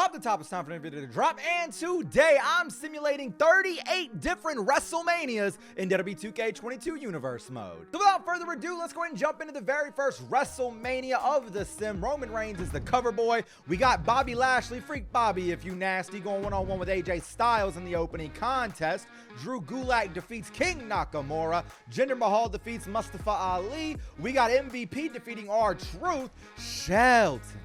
Off the top, it's time for the video to drop, and today I'm simulating 38 different WrestleManias in WWE 2K22 Universe mode. So without further ado, let's go ahead and jump into the very first WrestleMania of the sim. Roman Reigns is the cover boy. We got Bobby Lashley, Freak Bobby if you nasty, going one-on-one with AJ Styles in the opening contest. Drew Gulak defeats King Nakamura. Jinder Mahal defeats Mustafa Ali. We got MVP defeating R-Truth. Shelton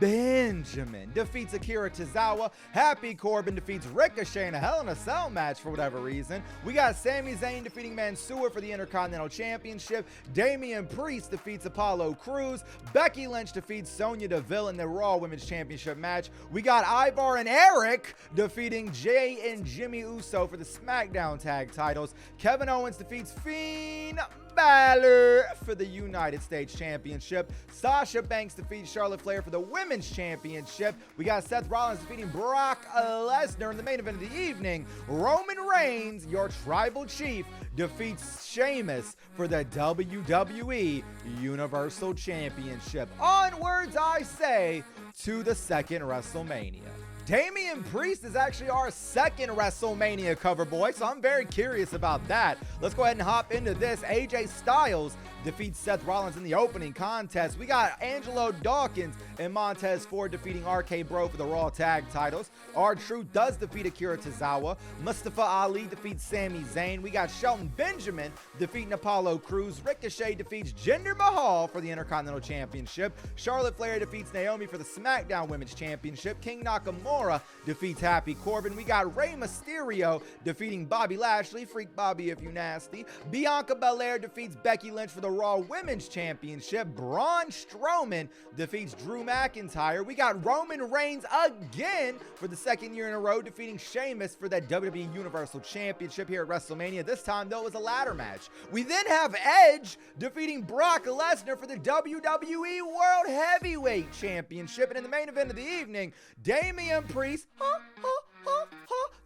Benjamin defeats Akira Tozawa. Happy Corbin defeats Ricochet in a Hell in a Cell match for whatever reason. We got Sami Zayn defeating Mansoor for the Intercontinental Championship. Damian Priest defeats Apollo Crews. Becky Lynch defeats Sonya Deville in the Raw Women's Championship match. We got Ivar and Eric defeating Jay and Jimmy Uso for the SmackDown Tag titles. Kevin Owens defeats Fiend Balor for the United States Championship. Sasha Banks defeats Charlotte Flair for the Women's Championship. We got Seth Rollins defeating Brock Lesnar in the main event of the evening. Roman Reigns, your tribal chief, defeats Sheamus for the WWE Universal Championship. Onwards, I say, to the second WrestleMania. Damian Priest is actually our second WrestleMania cover boy, so I'm very curious about that. Let's go ahead and hop into this. AJ Styles defeats Seth Rollins in the opening contest. We got Angelo Dawkins and Montez Ford defeating RK Bro for the Raw Tag titles. R-Truth does defeat Akira Tozawa. Mustafa Ali defeats Sami Zayn. We got Shelton Benjamin defeating Apollo Crews. Ricochet defeats Jinder Mahal for the Intercontinental Championship. Charlotte Flair defeats Naomi for the SmackDown Women's Championship. King Nakamura defeats Happy Corbin. We got Rey Mysterio defeating Bobby Lashley. Freak Bobby if you nasty. Bianca Belair defeats Becky Lynch for the Raw Women's Championship. Braun Strowman defeats Drew McIntyre. We got Roman Reigns again for the second year in a row defeating Sheamus for that WWE Universal Championship here at WrestleMania. This time, though, it was a ladder match. We then have Edge defeating Brock Lesnar for the WWE World Heavyweight Championship. And in the main event of the evening, Damian Priest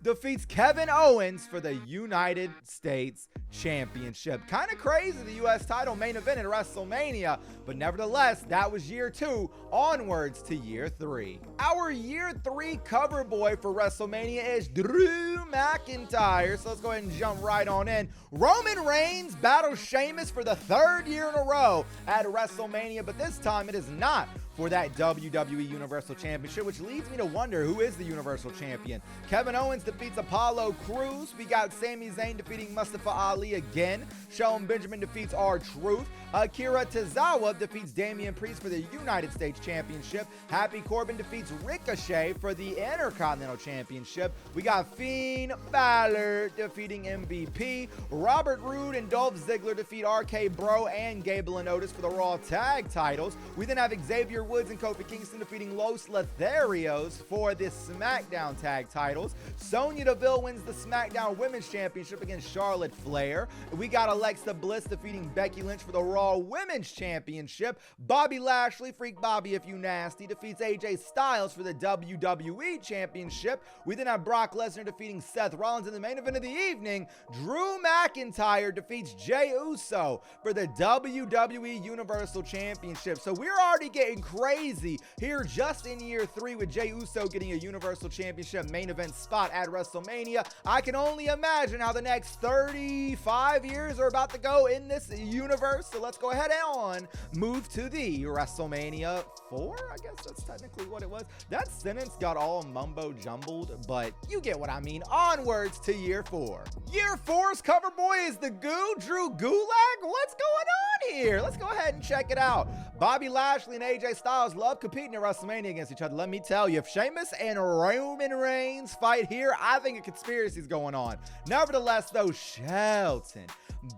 defeats Kevin Owens for the United States Championship. Kind of crazy, the U.S. title main event at WrestleMania, but nevertheless, that was year 2, onwards to year 3. Our year 3 cover boy for WrestleMania is Drew McIntyre, so let's go ahead and jump right on in. Roman Reigns battles Sheamus for the 3rd year in a row at WrestleMania, but this time it is not for that WWE Universal Championship, which leads me to wonder who is the Universal Champion. Kevin Owens defeats Apollo Crews. We got Sami Zayn defeating Mustafa Ali again. Shelton Benjamin defeats R-Truth. Akira Tozawa defeats Damian Priest for the United States Championship. Happy Corbin defeats Ricochet for the Intercontinental Championship. We got Fiend Balor defeating MVP. Robert Roode and Dolph Ziggler defeat RK Bro and Gable and Otis for the Raw Tag titles. We then have Xavier Woods and Kofi Kingston defeating Los Lotharios for the SmackDown Tag titles. Sonya Deville wins the SmackDown Women's Championship against Charlotte Flair. We got Alexa Bliss defeating Becky Lynch for the Raw Women's Championship. Bobby Lashley, Freak Bobby if you nasty, defeats AJ Styles for the WWE Championship. We then have Brock Lesnar defeating Seth Rollins in the main event of the evening. Drew McIntyre defeats Jey Uso for the WWE Universal Championship. So we're already getting crazy here just in year 3 with Jey Uso getting a Universal Championship main event spot at WrestleMania. I can only imagine how the next 35 years are about to go in this universe. So let's go ahead and move to the WrestleMania 4. I guess that's technically what it was. That sentence got all mumbo jumbled, but you get what I mean. Onwards to year 4. Year 4's cover boy is the Goo, Drew Gulak. What's going on here? Let's go ahead and check it out. Bobby Lashley and AJ Styles love competing at WrestleMania against each other. Let me tell you, if Sheamus and Roman Reigns fight here, I think a conspiracy is going on. Nevertheless, though, Shelton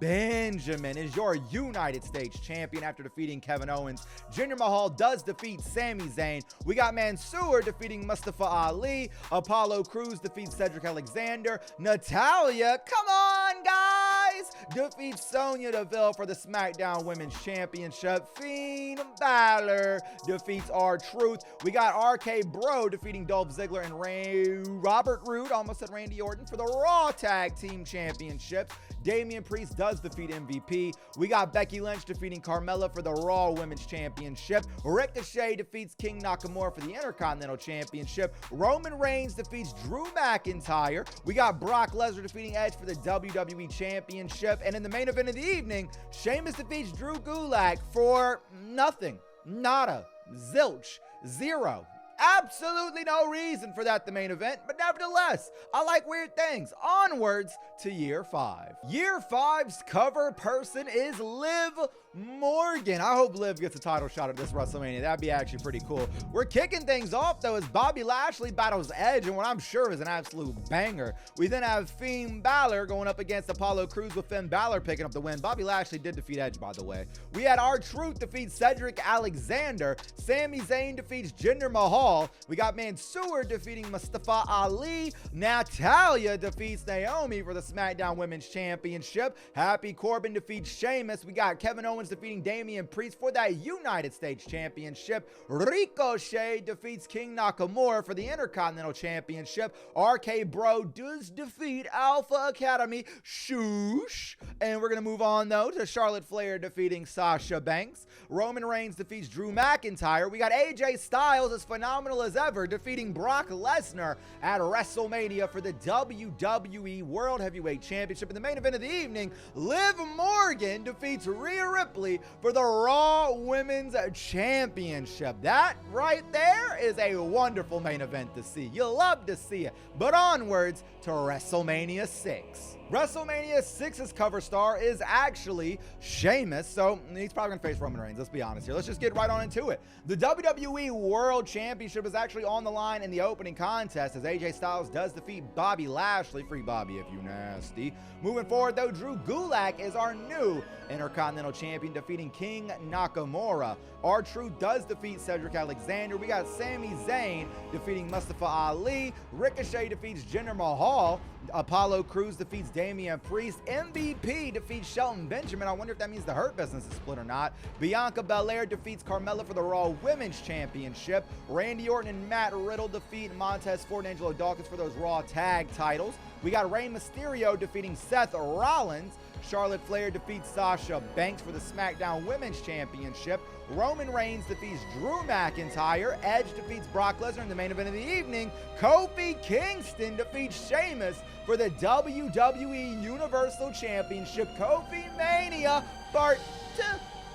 Benjamin is your United States champion after defeating Kevin Owens. Jinder Mahal does defeat Sami Zayn. We got Mansoor defeating Mustafa Ali. Apollo Crews defeats Cedric Alexander. Natalya, come on guys, defeats Sonya Deville for the SmackDown Women's Championship. Fiend Balor defeats R-Truth. We got RK Bro defeating Dolph Ziggler and Robert Roode, almost said Randy Orton, for the Raw Tag Team Championships. Damian Priest does defeat MVP. We got Becky Lynch defeating Carmella for the Raw Women's Championship. Ricochet defeats King Nakamura for the Intercontinental Championship. Roman Reigns defeats Drew McIntyre. We got Brock Lesnar defeating Edge for the WWE Championship. And in the main event of the evening, Sheamus defeats Drew Gulak for nothing. Nada. Zilch. Zero. Absolutely no reason for that, the main event, but nevertheless, I like weird things. Onwards to year 5. Year 5's cover person is Liv Morgan. I hope Liv gets a title shot at this WrestleMania. That'd be actually pretty cool. We're kicking things off, though, as Bobby Lashley battles Edge in what I'm sure is an absolute banger. We then have Finn Balor going up against Apollo Crews, with Finn Balor picking up the win. Bobby Lashley did defeat Edge, by the way. We had R-Truth defeat Cedric Alexander. Sami Zayn defeats Jinder Mahal. We got Mansoor defeating Mustafa Ali. Natalya defeats Naomi for the SmackDown Women's Championship. Happy Corbin defeats Sheamus. We got Kevin Owens defeating Damian Priest for that United States Championship. Ricochet defeats King Nakamura for the Intercontinental Championship. RK Bro does defeat Alpha Academy. Shoosh. And we're going to move on, though, to Charlotte Flair defeating Sasha Banks. Roman Reigns defeats Drew McIntyre. We got AJ Styles, as phenomenal as ever, defeating Brock Lesnar at WrestleMania for the WWE World Heavyweight Championship. In the main event of the evening, Liv Morgan defeats Rhea Ripley for the Raw Women's Championship. That right there is a wonderful main event to see. You love to see it. But onwards to WrestleMania 6. WrestleMania 6's cover star is actually Sheamus, so he's probably going to face Roman Reigns. Let's be honest here. Let's just get right on into it. The WWE World Championship is actually on the line in the opening contest, as AJ Styles does defeat Bobby Lashley. Free Bobby if you nasty. Moving forward, though, Drew Gulak is our new Intercontinental Champion, defeating King Nakamura. R-Truth does defeat Cedric Alexander. We got Sami Zayn defeating Mustafa Ali. Ricochet defeats Jinder Mahal. Apollo Crews defeats Damian Priest. MVP defeats Shelton Benjamin. I wonder if that means the Hurt Business is split or not. Bianca Belair defeats Carmella for the Raw Women's Championship. Randy Orton and Matt Riddle defeat Montez Ford and Angelo Dawkins for those Raw Tag titles. We got Rey Mysterio defeating Seth Rollins. Charlotte Flair defeats Sasha Banks for the SmackDown Women's Championship. Roman Reigns defeats Drew McIntyre. Edge defeats Brock Lesnar in the main event of the evening. Kofi Kingston defeats Sheamus for the WWE Universal Championship. Kofi Mania Part 2.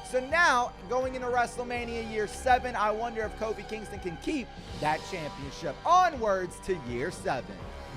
So now, going into WrestleMania Year 7, I wonder if Kofi Kingston can keep that championship. Onwards to Year 7.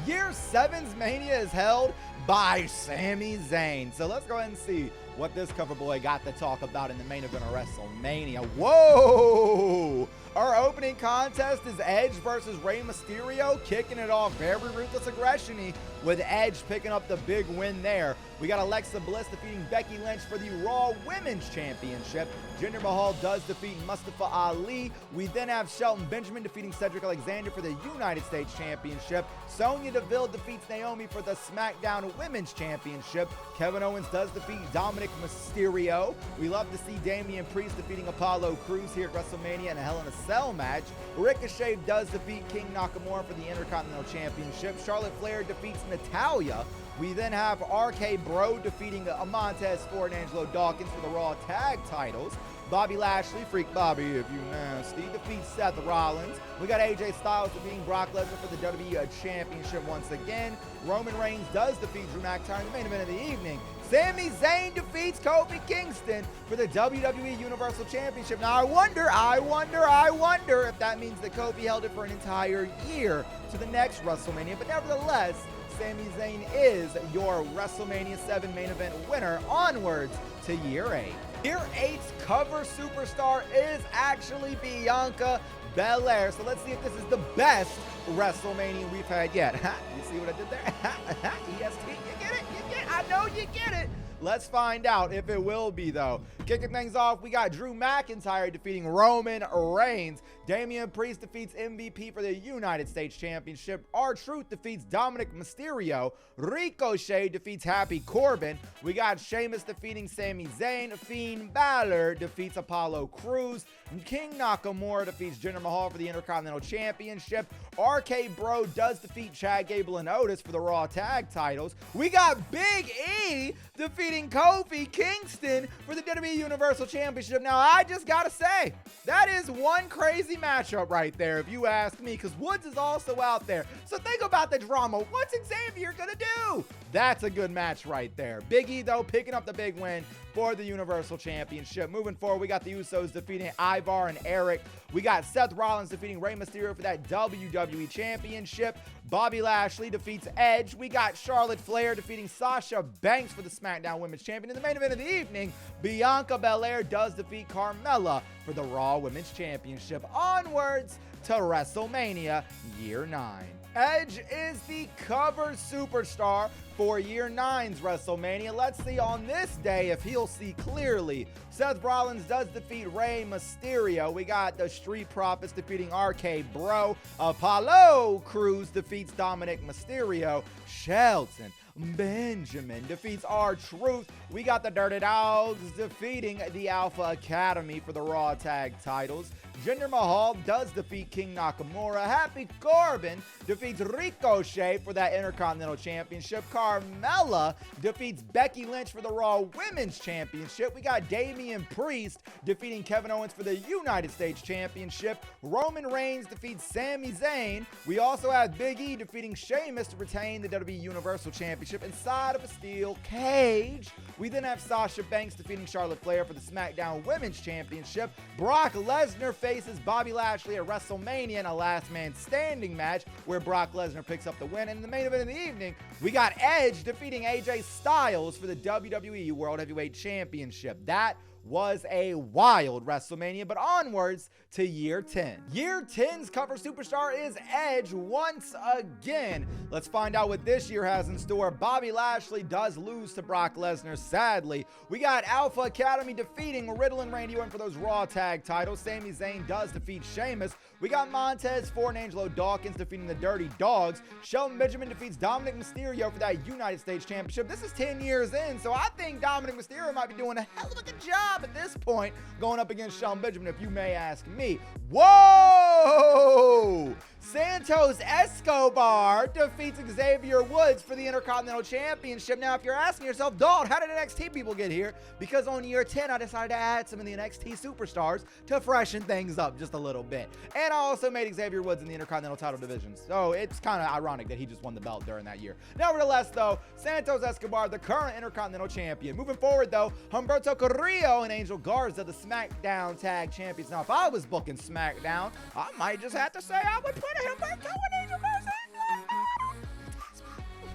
Year 7's Mania is held by Sami Zayn. So let's go ahead and see what this cover boy got to talk about in the main event of WrestleMania. Whoa! Our opening contest is Edge versus Rey Mysterio, kicking it off very ruthless aggression-y, with Edge picking up the big win there. We got Alexa Bliss defeating Becky Lynch for the Raw Women's Championship. Jinder Mahal does defeat Mustafa Ali. We then have Shelton Benjamin defeating Cedric Alexander for the United States Championship. Sonya Deville defeats Naomi for the SmackDown Women's Championship. Kevin Owens does defeat Dominic Mysterio. We love to see Damian Priest defeating Apollo Crews here at WrestleMania in a Hell in a Cell match. Ricochet does defeat King Nakamura for the Intercontinental Championship. Charlotte Flair defeats Natalya. We then have RK Bro defeating Montez Ford and Angelo Dawkins for the Raw Tag titles. Bobby Lashley, Freak Bobby if you nasty, defeats Seth Rollins. We got AJ Styles defeating Brock Lesnar for the WWE Championship once again. Roman Reigns does defeat Drew McIntyre in the main event of the evening. Sami Zayn defeats Kofi Kingston for the WWE Universal Championship. Now I wonder if that means that Kofi held it for an entire year to the next WrestleMania. But nevertheless, Sami Zayn is your WrestleMania 7 main event winner. Onwards to Year 8. Year 8's cover superstar is actually Bianca Belair. So let's see if this is the best WrestleMania we've had yet. You see what I did there? EST, you get it? I know you get it. Let's find out if it will be, though. Kicking things off, we got Drew McIntyre defeating Roman Reigns. Damian Priest defeats MVP for the United States Championship. R-Truth defeats Dominic Mysterio. Ricochet defeats Happy Corbin. We got Sheamus defeating Sami Zayn. Finn Balor defeats Apollo Crews. King Nakamura defeats Jinder Mahal for the Intercontinental Championship. RK Bro does defeat Chad Gable and Otis for the Raw Tag titles. We got Big E defeating Kofi Kingston for the WWE Universal Championship. Now, I just gotta say, that is one crazy matchup right there, if you ask me, because Woods is also out there. So think about the drama. What's Xavier gonna do? That's a good match right there. Big E, though, picking up the big win for the Universal Championship. Moving forward, we got the Usos defeating Ivar and Eric. We got Seth Rollins defeating Rey Mysterio for that WWE Championship. Bobby Lashley defeats Edge. We got Charlotte Flair defeating Sasha Banks for the SmackDown Women's Champion. In the main event of the evening, Bianca Belair does defeat Carmella for the Raw Women's Championship. Onwards to WrestleMania Year 9. Edge is the cover superstar for Year 9's WrestleMania. Let's see on this day if he'll see clearly. Seth Rollins does defeat Rey Mysterio. We got the Street Profits defeating RK Bro. Apollo Crews defeats Dominic Mysterio. Shelton Benjamin defeats R-Truth. We got the Dirty Dogs defeating the Alpha Academy for the Raw Tag titles. Jinder Mahal does defeat King Nakamura. Happy Corbin defeats Ricochet for that Intercontinental Championship. Carmella defeats Becky Lynch for the Raw Women's Championship. We got Damian Priest defeating Kevin Owens for the United States Championship. Roman Reigns defeats Sami Zayn. We also have Big E defeating Sheamus to retain the WWE Universal Championship inside of a steel cage. We then have Sasha Banks defeating Charlotte Flair for the SmackDown Women's Championship. Brock Lesnar faces Bobby Lashley at WrestleMania in a last man standing match where Brock Lesnar picks up the win. And in the main event of the evening, we got Edge defeating AJ Styles for the WWE World Heavyweight Championship. That was a wild WrestleMania, but onwards to Year 10. Year 10's cover superstar is Edge once again. Let's find out what this year has in store. Bobby Lashley does lose to Brock Lesnar, sadly. We got Alpha Academy defeating Riddle and Randy Orton for those Raw Tag titles. Sami Zayn does defeat Sheamus. We got Montez Ford and Angelo Dawkins defeating the Dirty Dogs. Shelton Benjamin defeats Dominic Mysterio for that United States Championship. This is 10 years in, so I think Dominic Mysterio might be doing a hell of a good job at this point going up against Shelton Benjamin, if you may ask me. Whoa! Santos Escobar defeats Xavier Woods for the Intercontinental Championship. Now, if you're asking yourself, Dog, how did NXT people get here? Because on Year 10, I decided to add some of the NXT superstars to freshen things up just a little bit. And I also made Xavier Woods in the Intercontinental title division. So it's kind of ironic that he just won the belt during that year. Nevertheless, though, Santos Escobar, the current Intercontinental Champion. Moving forward, though, Humberto Carrillo and Angel Garza, the SmackDown Tag Champions. Now, if I was booking SmackDown, I might just have to say I would put Humberto and Angel Garza.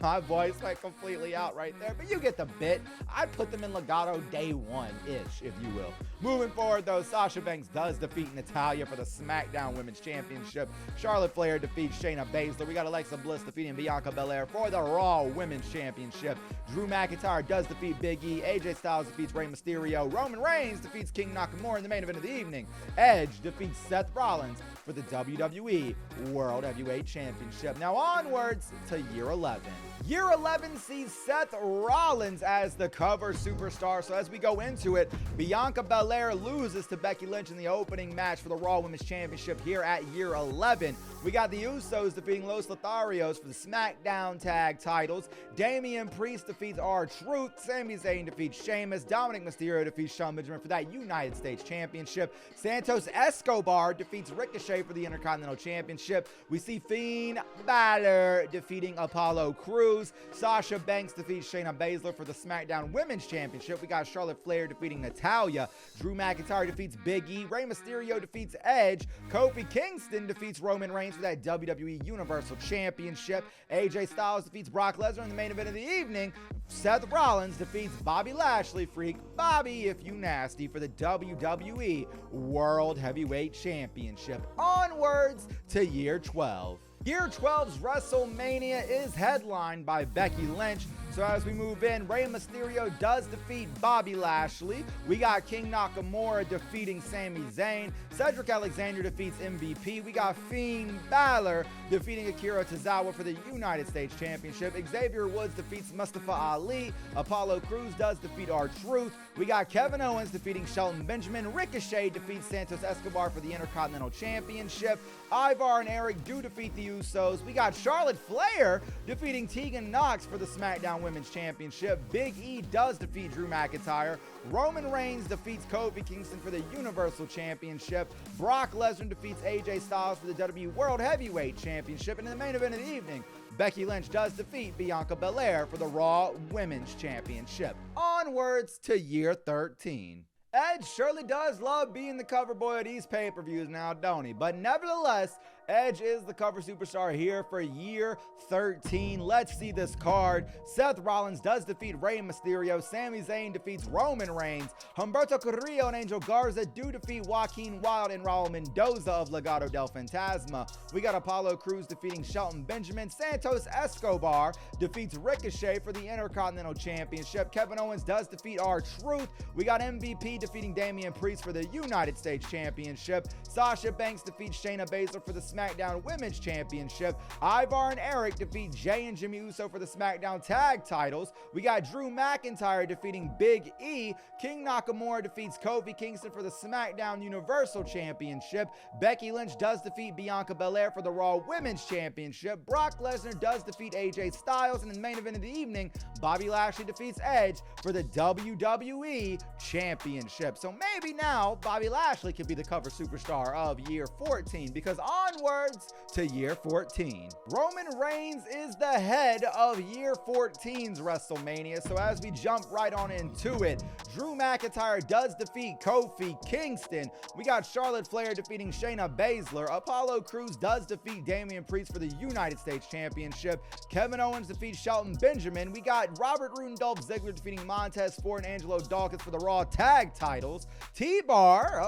My voice went completely out right there, but you get the bit. I put them in Legato day one-ish, if you will. Moving forward, though, Sasha Banks does defeat Natalya for the SmackDown Women's Championship. Charlotte Flair defeats Shayna Baszler. We got Alexa Bliss defeating Bianca Belair for the Raw Women's Championship. Drew McIntyre does defeat Big E. AJ Styles defeats Rey Mysterio. Roman Reigns defeats King Nakamura in the main event of the evening. Edge defeats Seth Rollins for the WWE World Heavyweight Championship. Now onwards to Year 11. Year 11 sees Seth Rollins as the cover superstar. So as we go into it, Bianca Belair loses to Becky Lynch in the opening match for the Raw Women's Championship here at Year 11. We got the Usos defeating Los Lotharios for the SmackDown Tag titles. Damian Priest defeats R-Truth. Sami Zayn defeats Sheamus. Dominic Mysterio defeats Shelton Benjamin for that United States Championship. Santos Escobar defeats Ricochet for the Intercontinental Championship. We see Finn Balor defeating Apollo Crews. Sasha Banks defeats Shayna Baszler for the SmackDown Women's Championship. We got Charlotte Flair defeating Natalya. Drew McIntyre defeats Big E. Rey Mysterio defeats Edge. Kofi Kingston defeats Roman Reigns for that WWE Universal Championship. AJ Styles defeats Brock Lesnar in the main event of the evening. Seth Rollins defeats Bobby Lashley, Freak Bobby if you nasty, for the WWE World Heavyweight Championship. Onwards to Year 12. Year 12's WrestleMania is headlined by Becky Lynch. So as we move in, Rey Mysterio does defeat Bobby Lashley. We got King Nakamura defeating Sami Zayn. Cedric Alexander defeats MVP. We got Fiend Balor defeating Akira Tozawa for the United States Championship. Xavier Woods defeats Mustafa Ali. Apollo Crews does defeat R-Truth. We got Kevin Owens defeating Shelton Benjamin. Ricochet defeats Santos Escobar for the Intercontinental Championship. Ivar and Eric do defeat the Usos. We got Charlotte Flair defeating Tegan Nox for the SmackDown Women's Championship. Big E does defeat Drew McIntyre. Roman Reigns defeats Kofi Kingston for the Universal Championship. Brock Lesnar defeats AJ Styles for the WWE World Heavyweight Championship. And in the main event of the evening, Becky Lynch does defeat Bianca Belair for the Raw Women's Championship. Onwards to year 13. Edge surely does love being the cover boy of these pay-per-views now, don't he? But nevertheless, Edge is the cover superstar here for year 13. Let's see this card. Seth Rollins does defeat Rey Mysterio. Sami Zayn defeats Roman Reigns. Humberto Carrillo and Angel Garza do defeat Joaquin Wilde and Raul Mendoza of Legado del Fantasma. We got Apollo Crews defeating Shelton Benjamin. Santos Escobar defeats Ricochet for the Intercontinental Championship. Kevin Owens does defeat R-Truth. We got MVP defeating Damian Priest for the United States Championship. Sasha Banks defeats Shayna Baszler for the SmackDown Women's Championship. Ivar and Eric defeat Jay and Jimmy Uso for the SmackDown Tag titles. We got Drew McIntyre defeating Big E. King Nakamura defeats Kofi Kingston for the SmackDown Universal Championship. Becky Lynch does defeat Bianca Belair for the Raw Women's Championship. Brock Lesnar does defeat AJ Styles. And in the main event of the evening, Bobby Lashley defeats Edge for the WWE Championship. So maybe now Bobby Lashley could be the cover superstar of year 14, because onwards to year 14. Roman Reigns is the head of year 14's WrestleMania. So as we jump right on into it, Drew McIntyre does defeat Kofi Kingston. We got Charlotte Flair defeating Shayna Baszler. Apollo Crews does defeat Damian Priest for the United States Championship. Kevin Owens defeats Shelton Benjamin. We got Robert Roode and Dolph Ziggler defeating Montez Ford and Angelo Dawkins for the Raw Tag titles. T-Bar,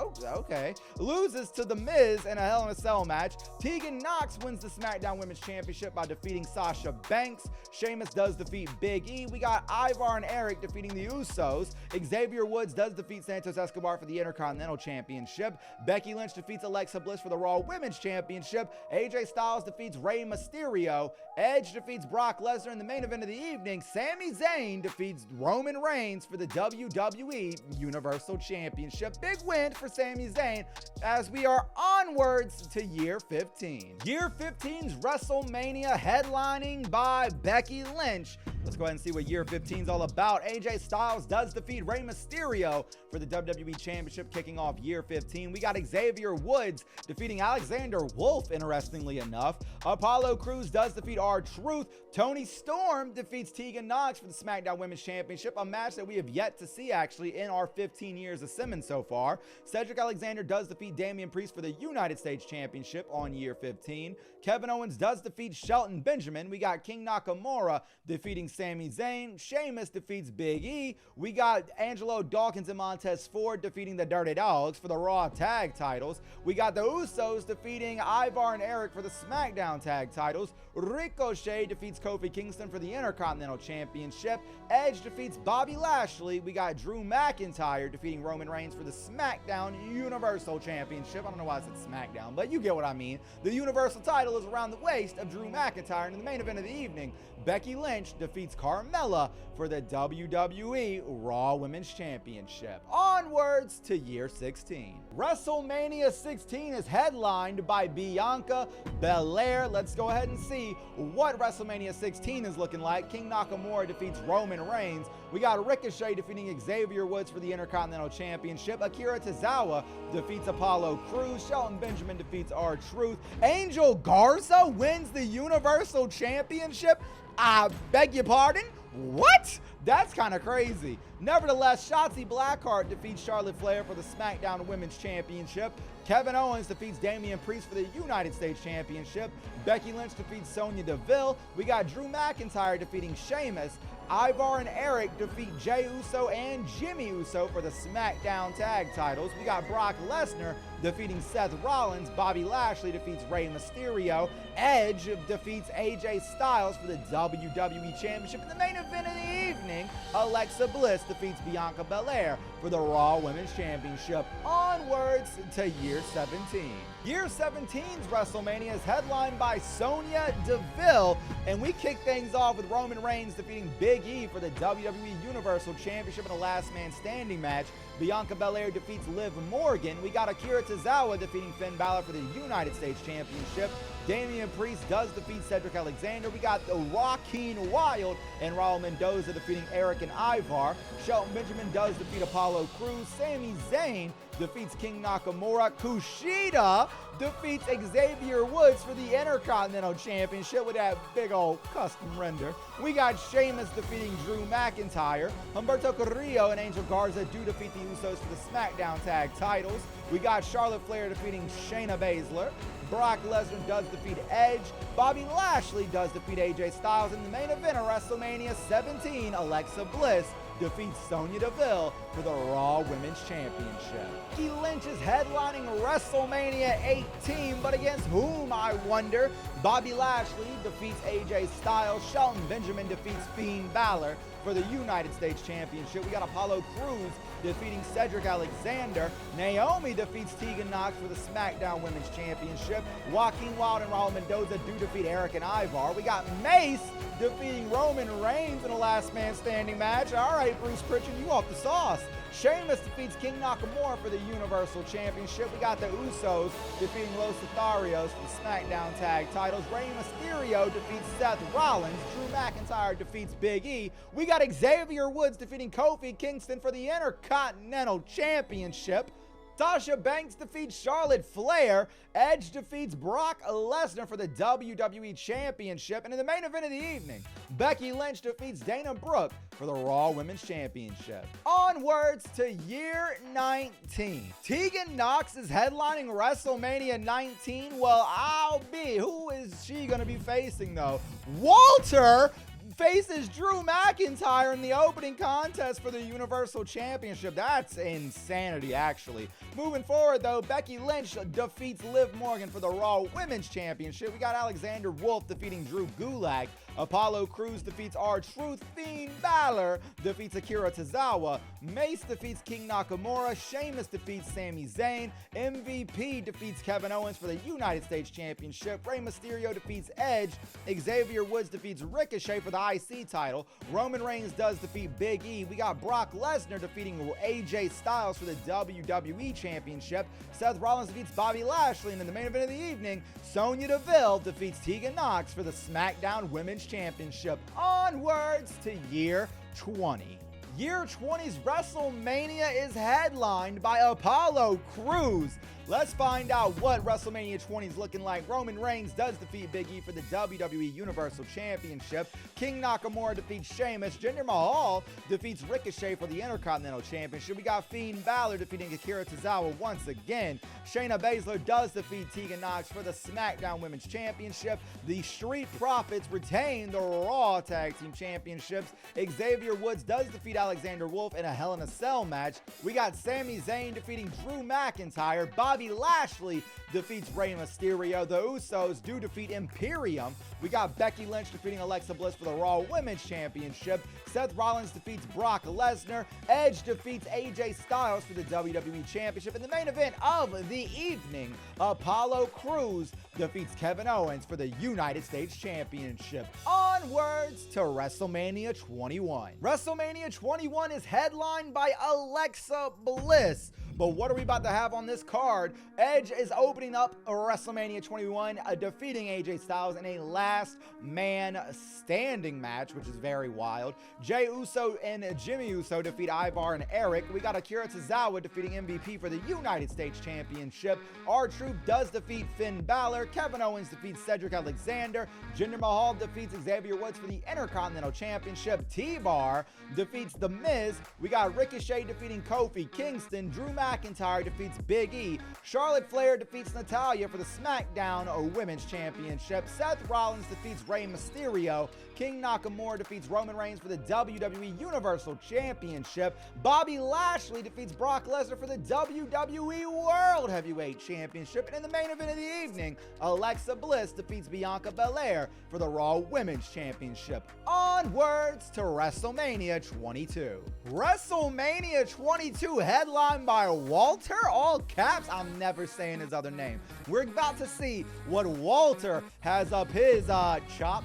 loses to The Miz in a Hell in a Cell match. Tegan Nox wins the SmackDown Women's Championship by defeating Sasha Banks. Sheamus does defeat Big E. We got Ivar and Eric defeating the Usos. Xavier Woods does defeat Santos Escobar for the Intercontinental Championship. Becky Lynch defeats Alexa Bliss for the Raw Women's Championship. AJ Styles defeats Rey Mysterio. Edge defeats Brock Lesnar. In the main event of the evening, Sami Zayn defeats Roman Reigns for the WWE Universal Championship. Big win for Sami Zayn as we are onwards to year 15. Year 15's WrestleMania headlining by Becky Lynch. Let's go ahead and see what year 15 is all about. AJ Styles does defeat Rey Mysterio for the WWE Championship, kicking off year 15. We got Xavier Woods defeating Alexander Wolf, interestingly enough. Apollo Crews does defeat R-Truth. Toni Storm defeats Tegan Nox for the SmackDown Women's Championship, a match that we have yet to see actually in our 15 years of Simmons so far. Cedric Alexander does defeat Damian Priest for the United States Championship on year 15. Kevin Owens does defeat Shelton Benjamin. We got King Nakamura defeating Sami Zayn. Sheamus defeats Big E. We got Angelo Dawkins and Montez Ford defeating the Dirty Dogs for the Raw Tag titles. We got the Usos defeating Ivar and Eric for the SmackDown Tag titles. Ricochet defeats Kofi Kingston for the Intercontinental Championship. Edge defeats Bobby Lashley. We got Drew McIntyre defeating Roman Reigns for the SmackDown Universal Championship. I don't know why I said SmackDown, but you get what I mean. The Universal title is around the waist of Drew McIntyre. And in the main event of the evening, Becky Lynch defeats Carmella for the WWE Raw Women's Championship. Onwards to year 16. WrestleMania 16 is headlined by Bianca Belair. Let's go ahead and see what WrestleMania 16 is looking like. King Nakamura defeats Roman Reigns. We got Ricochet defeating Xavier Woods for the Intercontinental Championship. Akira Tozawa defeats Apollo Crews. Shelton Benjamin defeats R-Truth. Angel Garza wins the Universal Championship. I beg your pardon? What? That's kind of crazy. Nevertheless, Shotzi Blackheart defeats Charlotte Flair for the SmackDown Women's Championship. Kevin Owens defeats Damian Priest for the United States Championship. Becky Lynch defeats Sonya Deville. We got Drew McIntyre defeating Sheamus. Ivar and Eric defeat Jey Uso and Jimmy Uso for the SmackDown Tag Titles. We got Brock Lesnar defeating Seth Rollins. Bobby Lashley defeats Rey Mysterio. Edge defeats AJ Styles for the WWE Championship. In the main event of the evening, Alexa Bliss defeats Bianca Belair for the Raw Women's Championship. Onwards to Year 17. Year 17's WrestleMania is headlined by Sonya Deville, and we kick things off with Roman Reigns defeating Big E for the WWE Universal Championship in a last man standing match. Bianca Belair defeats Liv Morgan. We got Akira Tozawa defeating Finn Balor for the United States Championship. Damian Priest does defeat Cedric Alexander. We got the Joaquin Wilde and Raul Mendoza defeating Eric and Ivar. Shelton Benjamin does defeat Apollo Crews. Sami Zayn defeats King Nakamura. Kushida defeats Xavier Woods for the Intercontinental Championship with that big old custom render. We got Sheamus defeating Drew McIntyre. Humberto Carrillo and Angel Garza do defeat the Usos for the SmackDown Tag Titles. We got Charlotte Flair defeating Shayna Baszler. Brock Lesnar does defeat Edge. Bobby Lashley does defeat AJ Styles. In the main event of WrestleMania 17, Alexa Bliss defeats Sonya Deville for the Raw Women's Championship. Becky Lynch is headlining WrestleMania 18, but against whom, I wonder? Bobby Lashley defeats AJ Styles. Shelton Benjamin defeats Finn Balor for the United States Championship. We got Apollo Crews defeating Cedric Alexander. Naomi defeats Tegan Nox for the SmackDown Women's Championship. Joaquin Wilde and Raul Mendoza do defeat Eric and Ivar. We got Mace defeating Roman Reigns in a last man standing match. All right, Bruce Pritchard, you off the sauce. Sheamus defeats King Nakamura for the Universal Championship. We got the Usos defeating Los Lotharios for the SmackDown Tag Titles. Rey Mysterio defeats Seth Rollins. Drew McIntyre defeats Big E. We got Xavier Woods defeating Kofi Kingston for the Intercontinental Championship. Sasha Banks defeats Charlotte Flair. Edge defeats Brock Lesnar for the WWE Championship. And in the main event of the evening, Becky Lynch defeats Dana Brooke for the Raw Women's Championship. Onwards to Year 19. Tegan Nox is headlining WrestleMania 19. Well, I'll be. Who is she going to be facing, though? Walter faces Drew McIntyre in the opening contest for the Universal Championship. That's insanity, actually. Moving forward, though, Becky Lynch defeats Liv Morgan for the Raw Women's Championship. We got Alexander Wolf defeating Drew Gulak. Apollo Crews defeats R-Truth. Finn Balor defeats Akira Tozawa. Mace defeats King Nakamura. Sheamus defeats Sami Zayn. MVP defeats Kevin Owens for the United States Championship. Rey Mysterio defeats Edge. Xavier Woods defeats Ricochet for the IC title. Roman Reigns does defeat Big E. We got Brock Lesnar defeating AJ Styles for the WWE Championship. Seth Rollins defeats Bobby Lashley. And in the main event of the evening, Sonya Deville defeats Tegan Nox for the SmackDown Women's Championship. Onwards to Year 20. Year 20's WrestleMania is headlined by Apollo Crews. Let's find out what WrestleMania 20 is looking like. Roman Reigns does defeat Big E for the WWE Universal Championship. King Nakamura defeats Sheamus. Jinder Mahal defeats Ricochet for the Intercontinental Championship. We got Finn Balor defeating Akira Tozawa once again. Shayna Baszler does defeat Tegan Nox for the SmackDown Women's Championship. The Street Profits retain the Raw Tag Team Championships. Xavier Woods does defeat Alexander Wolf in a Hell in a Cell match. We got Sami Zayn defeating Drew McIntyre. Bobby Lashley defeats Rey Mysterio. The Usos do defeat Imperium. We got Becky Lynch defeating Alexa Bliss for the Raw Women's Championship. Seth Rollins defeats Brock Lesnar. Edge defeats AJ Styles for the WWE Championship. In the main event of the evening, Apollo Crews defeats Kevin Owens for the United States Championship. Onwards to WrestleMania 21. WrestleMania 21 is headlined by Alexa Bliss. But what are we about to have on this card? Edge is opening up WrestleMania 21, defeating AJ Styles in a last man standing match, which is very wild. Jey Uso and Jimmy Uso defeat Ivar and Eric. We got Akira Tozawa defeating MVP for the United States Championship. R-Truth does defeat Finn Balor. Kevin Owens defeats Cedric Alexander. Jinder Mahal defeats Xavier Woods for the Intercontinental Championship. T-Bar defeats The Miz. We got Ricochet defeating Kofi Kingston. Drew McIntyre defeats Big E. Charlotte Flair defeats Natalya for the SmackDown Women's Championship. Seth Rollins defeats Rey Mysterio. King Nakamura defeats Roman Reigns for the WWE Universal Championship. Bobby Lashley defeats Brock Lesnar for the WWE World Heavyweight Championship. And in the main event of the evening, Alexa Bliss defeats Bianca Belair for the Raw Women's Championship. Onwards to WrestleMania 22. WrestleMania 22 headlined by Walter, all caps. I'm never saying his other name. We're about to see what Walter has up his chop.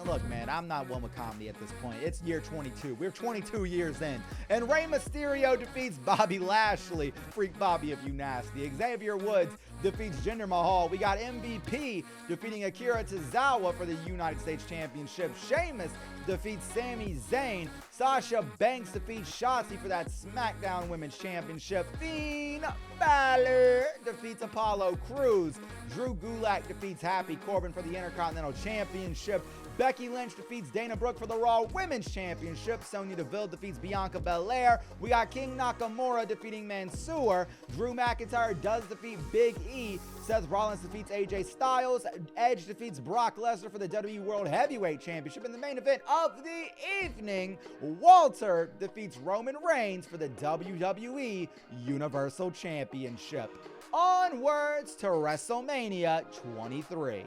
Look, man, I'm not one with comedy at this point. It's year 22. We're 22 years in. And Rey Mysterio defeats Bobby Lashley. Freak Bobby if you nasty. Xavier Woods defeats Jinder Mahal. We got MVP defeating Akira Tozawa for the United States Championship. Sheamus defeats Sami Zayn. Sasha Banks defeats Shotzi for that SmackDown Women's Championship. Finn Balor defeats Apollo Crews. Drew Gulak defeats Happy Corbin for the Intercontinental Championship. Becky Lynch defeats Dana Brooke for the Raw Women's Championship. Sonya Deville defeats Bianca Belair. We got King Nakamura defeating Mansoor. Drew McIntyre does defeat Big E. Seth Rollins defeats AJ Styles. Edge defeats Brock Lesnar for the WWE World Heavyweight Championship. In the main event of the evening, Walter defeats Roman Reigns for the WWE Universal Championship. Onwards to WrestleMania 23.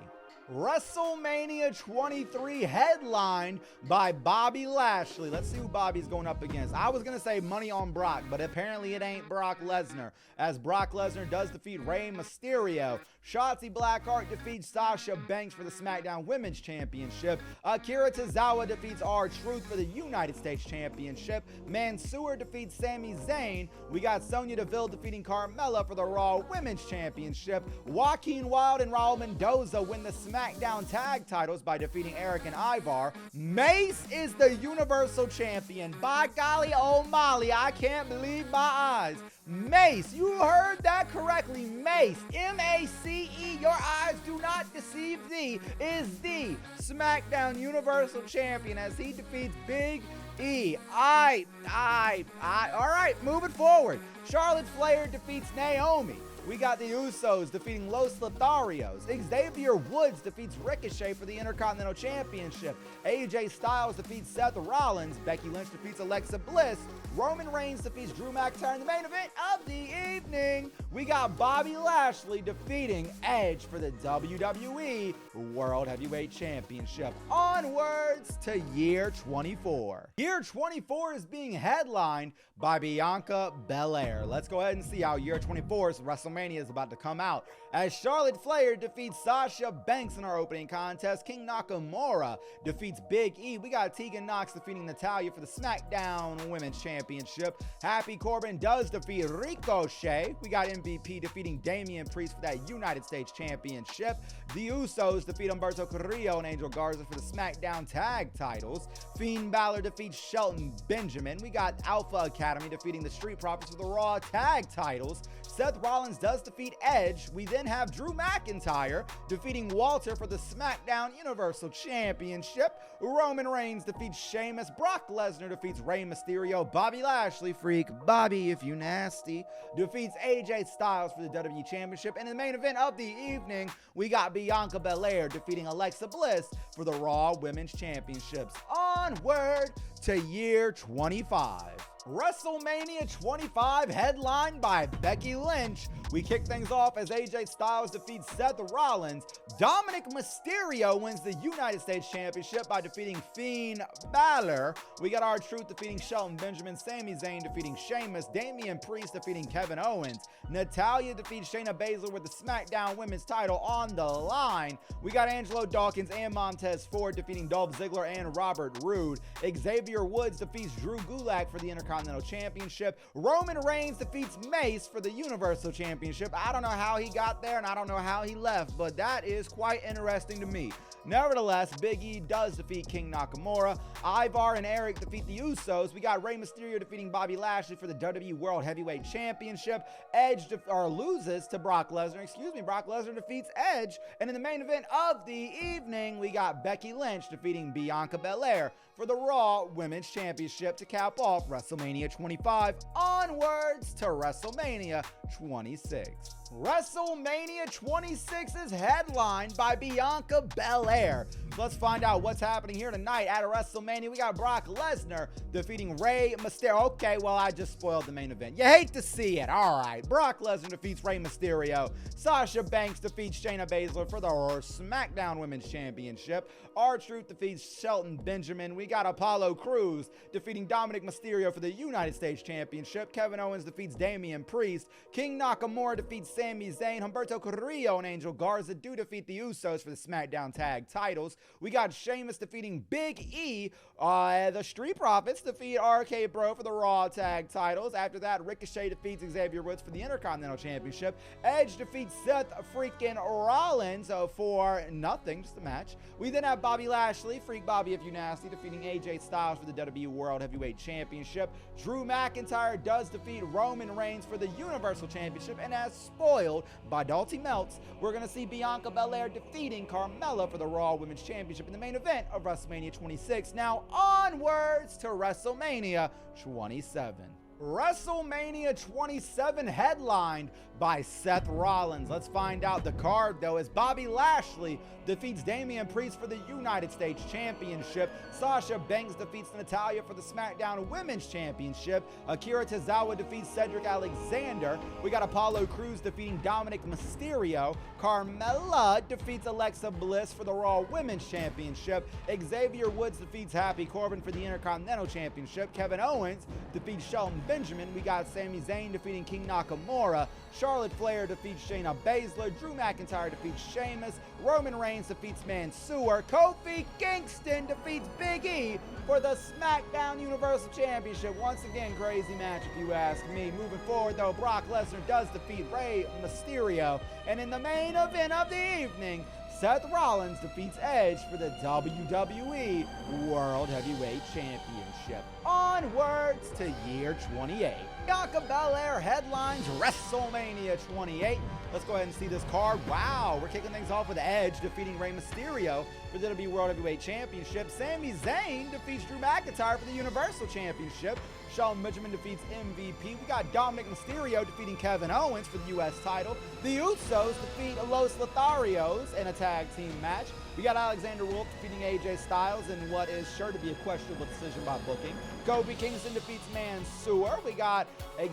WrestleMania 23 headlined by Bobby Lashley. Let's see who Bobby's going up against. I was going to say money on Brock, but apparently it ain't Brock Lesnar, as Brock Lesnar does defeat Rey Mysterio. Shotzi Blackheart defeats Sasha Banks for the SmackDown Women's Championship. Akira Tozawa defeats R-Truth for the United States Championship. Mansoor defeats Sami Zayn. We got Sonya Deville defeating Carmella for the Raw Women's Championship. Joaquin Wilde and Raul Mendoza win the SmackDown Tag Titles by defeating Eric and Ivar. Mace is the Universal Champion. By golly, oh Molly, I can't believe my eyes. Mace, you heard that correctly. Mace, M-A-C-E, your eyes do not deceive thee, is the SmackDown Universal Champion as he defeats Big E. All right, moving forward. Charlotte Flair defeats Naomi. We got the Usos defeating Los Lotharios. Xavier Woods defeats Ricochet for the Intercontinental Championship. AJ Styles defeats Seth Rollins. Becky Lynch defeats Alexa Bliss. Roman Reigns defeats Drew McIntyre. In the main event of the evening, we got Bobby Lashley defeating Edge for the WWE World Heavyweight Championship. Onwards to year 24. Year 24 is being headlined by Bianca Belair. Let's go ahead and see how year 24's WrestleMania is about to come out. As Charlotte Flair defeats Sasha Banks in our opening contest, King Nakamura defeats Big E. We got Tegan Nox defeating Natalya for the SmackDown Women's Championship. Happy Corbin does defeat Ricochet. We got MVP defeating Damian Priest for that United States Championship. The Usos defeat Humberto Carrillo and Angel Garza for the SmackDown Tag Titles. Finn Balor defeats Shelton Benjamin. We got Alpha Academy defeating the Street Profits for the Raw Tag Titles. Seth Rollins does defeat Edge. We then have Drew McIntyre defeating Walter for the SmackDown Universal Championship. Roman Reigns defeats Sheamus. Brock Lesnar defeats Rey Mysterio. Bobby Lashley, freak Bobby if you nasty, defeats AJ Styles for the WWE Championship. And in the main event of the evening, we got Bianca Belair defeating Alexa Bliss for the Raw Women's Championships. Onward to year 25. WrestleMania 25 headlined by Becky Lynch. We kick things off as AJ Styles defeats Seth Rollins. Dominic Mysterio wins the United States Championship by defeating Finn Balor. We got R-Truth defeating Shelton Benjamin. Sami Zayn defeating Sheamus. Damian Priest defeating Kevin Owens. Natalya defeats Shayna Baszler with the SmackDown Women's title on the line. We got Angelo Dawkins and Montez Ford defeating Dolph Ziggler and Robert Roode. Xavier Woods defeats Drew Gulak for the Intercontinental Championship. Roman Reigns defeats Mace for the Universal Championship. Championship. I don't know how he got there, and I don't know how he left, but that is quite interesting to me. Nevertheless, Big E does defeat King Nakamura. Ivar and Eric defeat the Usos. We got Rey Mysterio defeating Bobby Lashley for the WWE World Heavyweight Championship. Edge loses to Brock Lesnar. Brock Lesnar defeats Edge. And in the main event of the evening, we got Becky Lynch defeating Bianca Belair for the Raw Women's Championship to cap off WrestleMania 25. Onwards to WrestleMania 26. WrestleMania 26 is headlined by Bianca Belair. Let's find out what's happening here tonight at WrestleMania. We got Brock Lesnar defeating Rey Mysterio. Okay, well, I just spoiled the main event. You hate to see it. All right. Brock Lesnar defeats Rey Mysterio. Sasha Banks defeats Shayna Baszler for the SmackDown Women's Championship. R-Truth defeats Shelton Benjamin. We got Apollo Crews defeating Dominic Mysterio for the United States Championship. Kevin Owens defeats Damian Priest. King Nakamura defeats Sami Zayn. Humberto Carrillo and Angel Garza do defeat the Usos for the SmackDown Tag titles. We got Sheamus defeating Big E. The Street Profits defeat RK Bro for the Raw Tag titles. After that, Ricochet defeats Xavier Woods for the Intercontinental Championship. Edge defeats Seth freaking Rollins for nothing, just a match. We then have Bobby Lashley, Freak Bobby if you nasty, defeating AJ Styles for the WWE World Heavyweight Championship. Drew McIntyre does defeat Roman Reigns for the Universal Championship, and as spoiled by Dalty Meltz, we're going to see Bianca Belair defeating Carmella for the Raw Women's Championship in the main event of WrestleMania 26. Now onwards to WrestleMania 27. WrestleMania 27 headlined by Seth Rollins. Let's find out the card, though, as Bobby Lashley defeats Damian Priest for the United States Championship. Sasha Banks defeats Natalya for the SmackDown Women's Championship. Akira Tozawa defeats Cedric Alexander. We got Apollo Crews defeating Dominic Mysterio. Carmella defeats Alexa Bliss for the Raw Women's Championship. Xavier Woods defeats Happy Corbin for the Intercontinental Championship. Kevin Owens defeats Shelton Benjamin. We got Sami Zayn defeating King Nakamura. Charlotte Flair defeats Shayna Baszler. Drew McIntyre defeats Sheamus. Roman Reigns defeats Mansoor. Kofi Kingston defeats Big E for the SmackDown Universal Championship. Once again, crazy match if you ask me. Moving forward, though, Brock Lesnar does defeat Rey Mysterio. And in the main event of the evening, Seth Rollins defeats Edge for the WWE World Heavyweight Championship. Onwards to year 28. Bianca Belair headlines WrestleMania 28. Let's go ahead and see this card. Wow, we're kicking things off with Edge defeating Rey Mysterio for the WWE World Heavyweight Championship. Sami Zayn defeats Drew McIntyre for the Universal Championship. Shelton Benjamin defeats MVP. We got Dominic Mysterio defeating Kevin Owens for the U.S. title. The Usos defeat Los Lotharios in a tag team match. We got Alexander Wolf defeating AJ Styles in what is sure to be a questionable decision by booking. Kofi Kingston defeats Mansoor. We got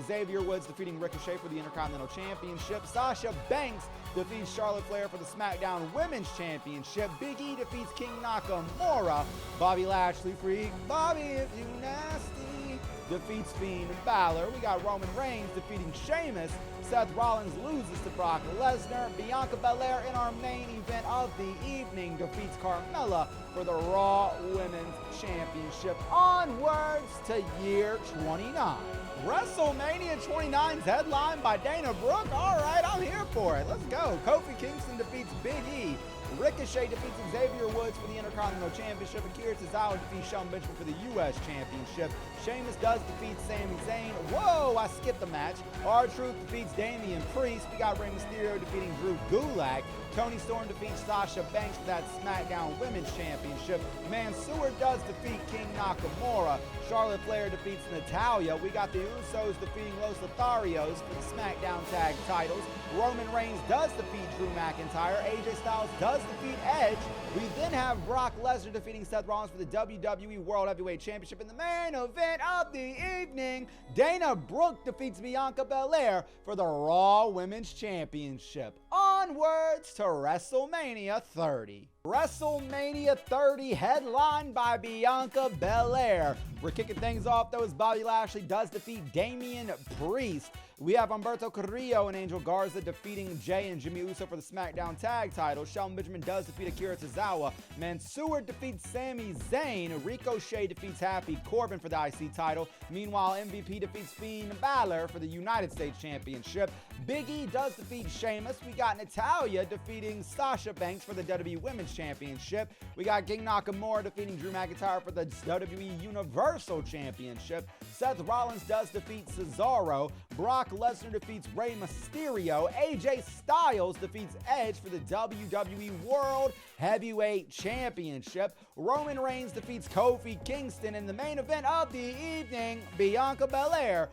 Xavier Woods defeating Ricochet for the Intercontinental Championship. Sasha Banks defeats Charlotte Flair for the SmackDown Women's Championship. Big E defeats King Nakamura. Bobby Lashley, Freak Bobby if you nasty, defeats Fiend Balor. We got Roman Reigns defeating Sheamus. Seth Rollins loses to Brock Lesnar. Bianca Belair in our main event of the evening defeats Carmella for the Raw Women's Championship. Onwards to year 29. WrestleMania 29 is headlined by Dana Brooke. All right, I'm here for it. Let's go. Kofi Kingston defeats Big E. Ricochet defeats Xavier Woods for the Intercontinental Championship. Akira Tozawa defeats Shelton Benjamin for the U.S. Championship. Sheamus does defeat Sami Zayn. Whoa, I skipped the match. R-Truth defeats Damian Priest. We got Rey Mysterio defeating Drew Gulak. Toni Storm defeats Sasha Banks for that SmackDown Women's Championship. Mansoor does defeat King Nakamura. Charlotte Flair defeats Natalya. We got the Usos defeating Los Lotharios for the SmackDown Tag titles. Roman Reigns does defeat Drew McIntyre. AJ Styles does defeat Edge. We then have Brock Lesnar defeating Seth Rollins for the WWE World Heavyweight Championship. In the main event of the evening, Dana Brooke defeats Bianca Belair for the Raw Women's Championship. Onwards to WrestleMania 30. WrestleMania 30 headlined by Bianca Belair. We're kicking things off though as Bobby Lashley does defeat Damian Priest. We have Humberto Carrillo and Angel Garza defeating Jay and Jimmy Uso for the SmackDown Tag titles. Shelton Benjamin does defeat Akira Tozawa. Mansoor defeats Sami Zayn. Ricochet defeats Happy Corbin for the IC title. Meanwhile, MVP defeats Finn Balor for the United States Championship. Big E does defeat Sheamus. We got Natalya defeating Sasha Banks for the WWE Women's Championship. We got King Nakamura defeating Drew McIntyre for the WWE Universal Championship. Seth Rollins does defeat Cesaro. Brock Lesnar defeats Rey Mysterio. AJ Styles defeats Edge for the WWE World Heavyweight Championship. Roman Reigns defeats Kofi Kingston in the main event of the evening. Bianca Belair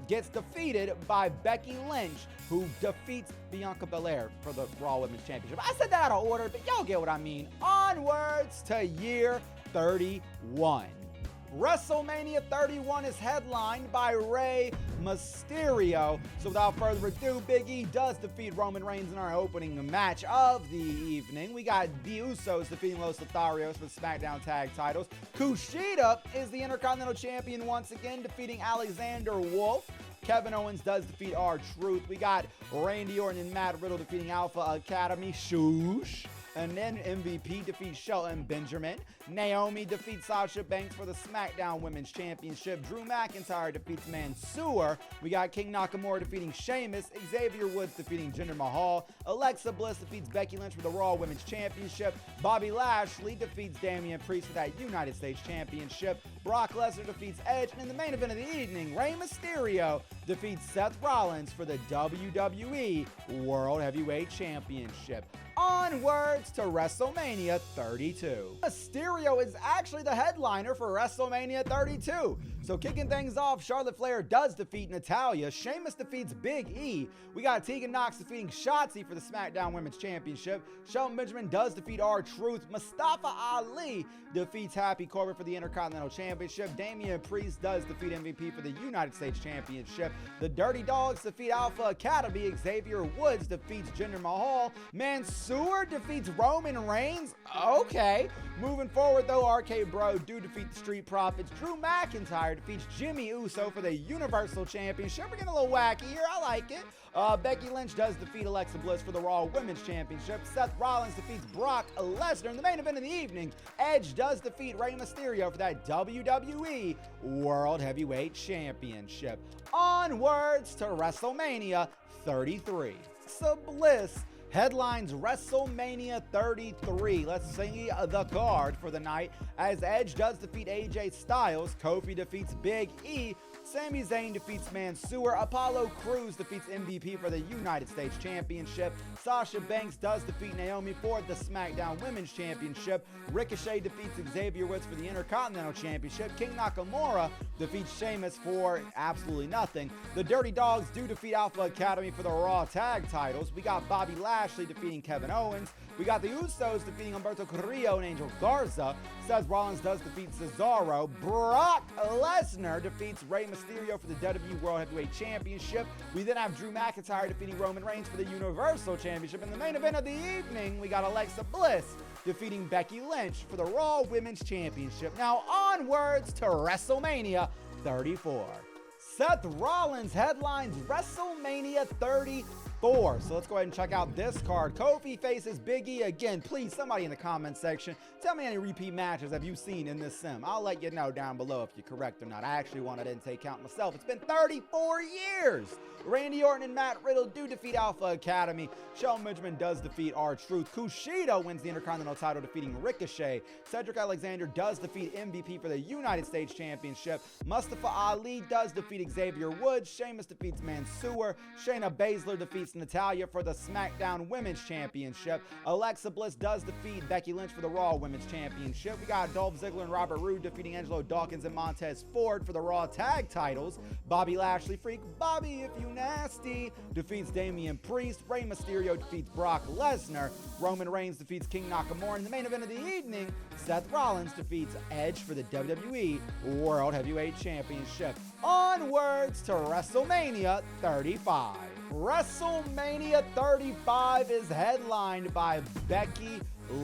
gets defeated by Becky Lynch, who defeats Bianca Belair for the Raw Women's Championship. I said that out of order, but y'all get what I mean. Onwards to year 31. WrestleMania 31 is headlined by Rey Mysterio. So without further ado, Big E does defeat Roman Reigns in our opening match of the evening. We got the Usos defeating Los Lotharios for the SmackDown Tag titles. Kushida is the Intercontinental Champion once again, defeating Alexander Wolf. Kevin Owens does defeat R-Truth. We got Randy Orton and Matt Riddle defeating Alpha Academy. Shoosh. And then MVP defeats Shelton Benjamin. Naomi defeats Sasha Banks for the SmackDown Women's Championship. Drew McIntyre defeats Mansoor. We got King Nakamura defeating Sheamus. Xavier Woods defeating Jinder Mahal. Alexa Bliss defeats Becky Lynch for the Raw Women's Championship. Bobby Lashley defeats Damian Priest for that United States Championship. Brock Lesnar defeats Edge. And in the main event of the evening, Rey Mysterio defeats Seth Rollins for the WWE World Heavyweight Championship. Onwards to WrestleMania 32. Mysterio is actually the headliner for WrestleMania 32. So kicking things off, Charlotte Flair does defeat Natalya. Sheamus defeats Big E. We got Tegan Nox defeating Shotzi for the SmackDown Women's Championship. Shelton Benjamin does defeat R-Truth. Mustafa Ali defeats Happy Corbin for the Intercontinental Championship. Damian Priest does defeat MVP for the United States Championship. The Dirty Dogs defeat Alpha Academy. Xavier Woods defeats Jinder Mahal. Mansoor defeats Roman Reigns. Okay. Moving forward though, RK Bro do defeat the Street Profits. Drew McIntyre defeats Jimmy Uso for the Universal Championship. We're getting a little wacky here. I like it. Becky Lynch does defeat Alexa Bliss for the Raw Women's Championship. Seth Rollins defeats Brock Lesnar in the main event of the evening. Edge does defeat Rey Mysterio for that WWE World Heavyweight Championship. Onwards to WrestleMania 33. Alexa Bliss headlines WrestleMania 33. Let's see the card for the night as Edge does defeat AJ Styles. Kofi defeats Big E. Sami Zayn defeats Mansoor. Apollo Crews defeats MVP for the United States Championship. Sasha Banks does defeat Naomi for the SmackDown Women's Championship. Ricochet defeats Xavier Woods for the Intercontinental Championship. King Nakamura defeats Sheamus for absolutely nothing. The Dirty Dogs do defeat Alpha Academy for the Raw Tag titles. We got Bobby Lashley defeating Kevin Owens. We got the Usos defeating Humberto Carrillo and Angel Garza. Seth Rollins does defeat Cesaro. Brock Lesnar defeats Rey Mysterio for the WWE World Heavyweight Championship. We then have Drew McIntyre defeating Roman Reigns for the Universal Championship. In the main event of the evening, we got Alexa Bliss defeating Becky Lynch for the Raw Women's Championship. Now onwards to WrestleMania 34. Seth Rollins headlines WrestleMania 34. So let's go ahead and check out this card. Kofi faces Big E again. Please, somebody in the comment section, tell me any repeat matches have you seen in this sim. I'll let you know down below if you're correct or not. I actually wanted to take count myself. It's been 34 years. Randy Orton and Matt Riddle do defeat Alpha Academy. Shelton Benjamin does defeat R-Truth. Kushida wins the Intercontinental title, defeating Ricochet. Cedric Alexander does defeat MVP for the United States Championship. Mustafa Ali does defeat Xavier Woods. Sheamus defeats Mansoor. Shayna Baszler defeats Natalya for the SmackDown Women's Championship. Alexa Bliss does defeat Becky Lynch for the Raw Women's Championship. We got Dolph Ziggler and Robert Roode defeating Angelo Dawkins and Montez Ford for the Raw Tag titles. Bobby Lashley, Freak Bobby If You Nasty, defeats Damian Priest. Rey Mysterio defeats Brock Lesnar. Roman Reigns defeats King Nakamura. In the main event of the evening, Seth Rollins defeats Edge for the WWE World Heavyweight Championship. Onwards to WrestleMania 35. WrestleMania 35 is headlined by Becky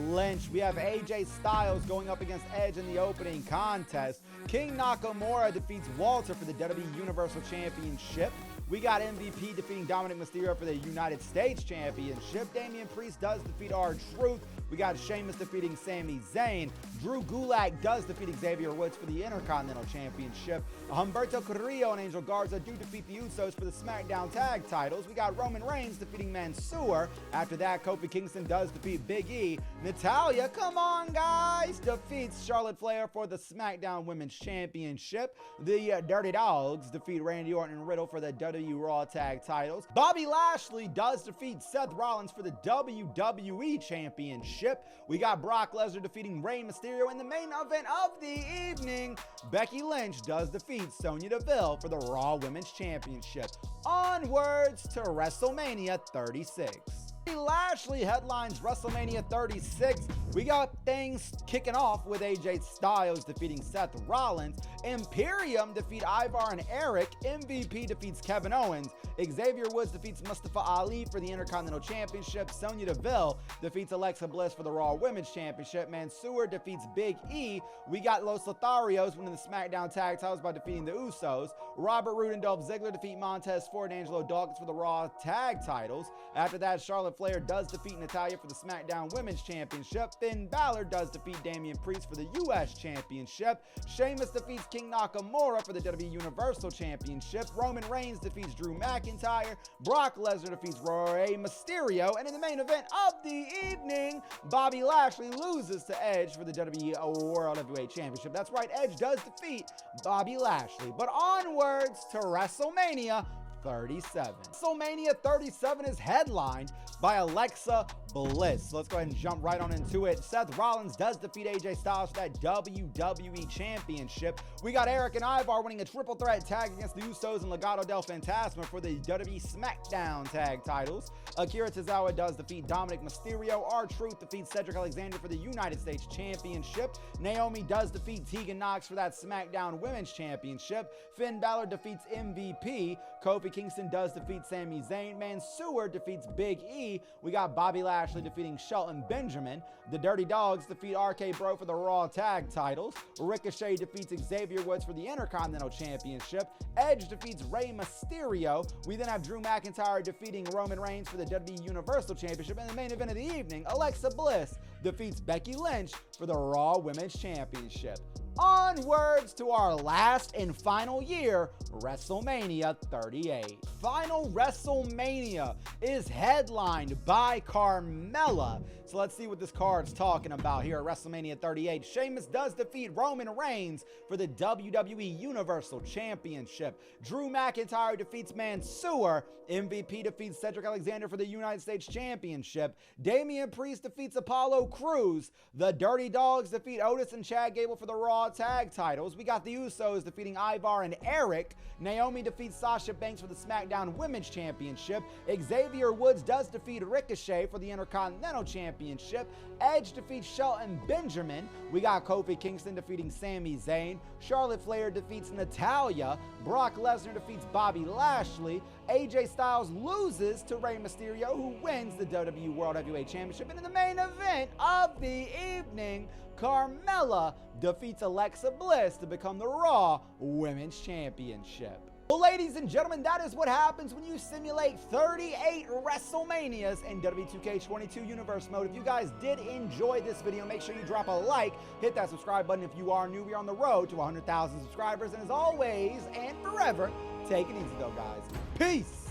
Lynch. We have AJ Styles going up against Edge in the opening contest. King Nakamura defeats Walter for the WWE Universal Championship. We got MVP defeating Dominic Mysterio for the United States Championship. Damian Priest does defeat R-Truth. We got Sheamus defeating Sami Zayn. Drew Gulak does defeat Xavier Woods for the Intercontinental Championship. Humberto Carrillo and Angel Garza do defeat the Usos for the SmackDown Tag titles. We got Roman Reigns defeating Mansoor. After that, Kofi Kingston does defeat Big E. Natalya, come on guys, defeats Charlotte Flair for the SmackDown Women's Championship. The Dirty Dogs defeat Randy Orton and Riddle for the WWE Raw Tag titles. Bobby Lashley does defeat Seth Rollins for the WWE Championship. We got Brock Lesnar defeating Rey Mysterio in the main event of the evening. Becky Lynch does defeat Sonya Deville for the Raw Women's Championship. Onwards to WrestleMania 36. Lashley headlines WrestleMania 36. We got things kicking off with AJ Styles defeating Seth Rollins. Imperium defeat Ivar and Eric. MVP defeats Kevin Owens. Xavier Woods defeats Mustafa Ali for the Intercontinental Championship. Sonya Deville defeats Alexa Bliss for the Raw Women's Championship. Mansoor defeats Big E. We got Los Lotharios winning the SmackDown Tag titles by defeating the Usos. Robert Roode and Dolph Ziggler defeat Montez Ford and Angelo Dawkins for the Raw Tag titles. After that, Charlotte Flair does defeat Natalya for the SmackDown Women's Championship. Finn Balor does defeat Damian Priest for the U.S. Championship. Sheamus defeats King Nakamura for the WWE Universal Championship. Roman Reigns defeats Drew McIntyre. Brock Lesnar defeats Rey Mysterio. And in the main event of the evening, Bobby Lashley loses to Edge for the WWE World Heavyweight Championship. That's right, Edge does defeat Bobby Lashley. But onwards to WrestleMania 37. WrestleMania 37 is headlined by Alexa Bliss. So let's go ahead and jump right on into it. Seth Rollins does defeat AJ Styles for that WWE Championship. We got Eric and Ivar winning a triple threat tag against the Usos and Legado del Fantasma for the WWE SmackDown Tag titles. Akira Tozawa does defeat Dominic Mysterio. R-Truth defeats Cedric Alexander for the United States Championship. Naomi does defeat Tegan Nox for that SmackDown Women's Championship. Finn Balor defeats MVP. Kofi Kingston does defeat Sami Zayn. Mansoor defeats Big E. We got Bobby Lashley defeating Shelton Benjamin. The Dirty Dogs defeat RK Bro for the Raw Tag titles. Ricochet defeats Xavier Woods for the Intercontinental Championship. Edge defeats Rey Mysterio. We then have Drew McIntyre defeating Roman Reigns for the WWE Universal Championship. And the main event of the evening, Alexa Bliss defeats Becky Lynch for the Raw Women's Championship. Onwards to our last and final year, WrestleMania 38. Final WrestleMania is headlined by Carmella. So let's see what this card's talking about here at WrestleMania 38. Sheamus does defeat Roman Reigns for the WWE Universal Championship. Drew McIntyre defeats Mansoor. MVP defeats Cedric Alexander for the United States Championship. Damian Priest defeats Apollo Crews. The Dirty Dogs defeat Otis and Chad Gable for the Raw Tag titles. We got the Usos defeating Ivar and Eric. Naomi defeats Sasha Banks for the SmackDown Women's Championship. Xavier Woods does defeat Ricochet for the Intercontinental Championship. Edge defeats Shelton Benjamin. We got Kofi Kingston defeating Sami Zayn. Charlotte Flair defeats Natalya. Brock Lesnar defeats Bobby Lashley. AJ Styles loses to Rey Mysterio, who wins the WWE World Heavyweight Championship. And in the main event of the evening, Carmella defeats Alexa Bliss to become the Raw Women's Championship. Well, ladies and gentlemen, that is what happens when you simulate 38 WrestleManias in WWE 2K22 Universe mode. If you guys did enjoy this video, make sure you drop a like, hit that subscribe button if you are new. We're on the road to 100,000 subscribers. And as always and forever, take it easy though, guys. Peace!